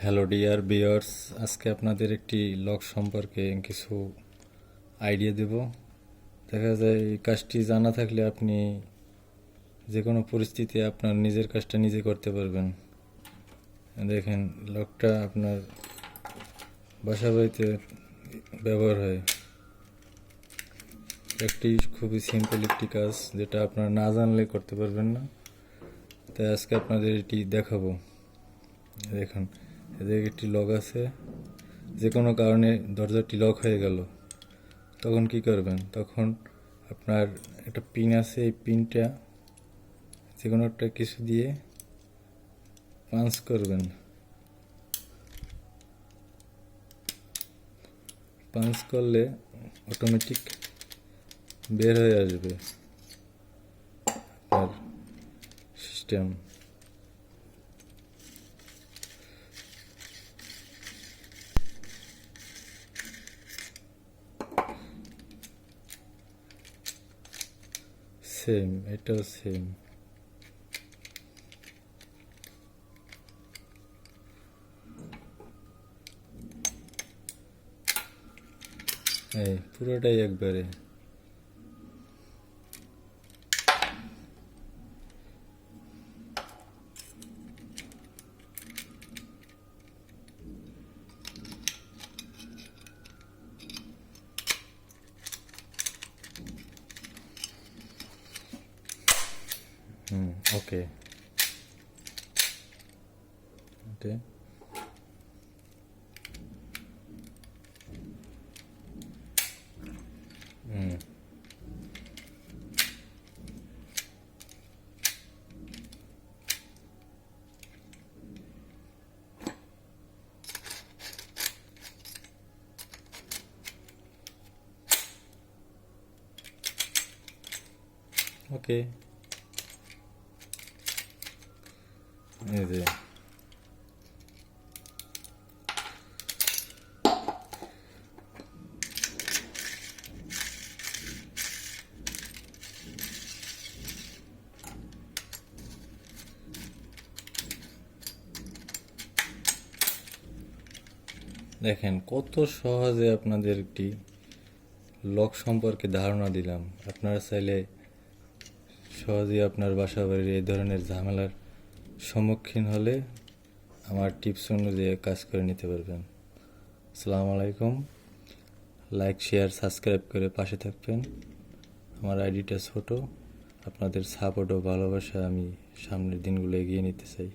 Hello dear viewers, আজকে আপনাদের একটি লক সম্পর্কে কিছু আইডিয়া দেব। দেখা যায় এই কাজটি জানা থাকলে আপনি যে কোনো পরিস্থিতি আপনার নিজের কাজটা নিজে করতে পারবেন। দেখেন, লকটা আপনার বাসা বাড়িতে ব্যবহার হয়। একটি খুবই সিম্পল একটি কাজ, যেটা আপনারা না জানলে করতে পারবেন না। তাই আজকে আপনাদের এটি দেখাবো। দেখুন, এদের একটি লক আছে। যে কোনো কারণে দরজাটি লক হয়ে গেল, তখন কি করবেন? তখন আপনার একটা পিন আছে, এই পিনটা যে কোনো একটা কিছু দিয়ে পাঞ্চ করবেন। পাঞ্চ করলে অটোমেটিক বের হয়ে আসবে আপনার সিস্টেম। সেম, এটাও সেম। এই পুরোটাই একবারে। ওকে, ওকে। ওকে, এই যে দেখেন, কত সহজে আপনাদের একটি লক সম্পর্কে ধারণা দিলাম। আপনারা চাইলে সহজেই আপনার বাসা বাড়ির এই ধরনের ঝামেলার সম্মুখীন হলে আমার টিপস অনুযায়ী কাজ করে নিতে পারবেন। আসসালামু আলাইকুম। লাইক, শেয়ার, সাবস্ক্রাইব করে পাশে থাকবেন। আমার আইডিটা ছোট, আপনাদের সাপোর্ট ও ভালোবাসা আমি সামনের দিনগুলো এগিয়ে নিতে চাই।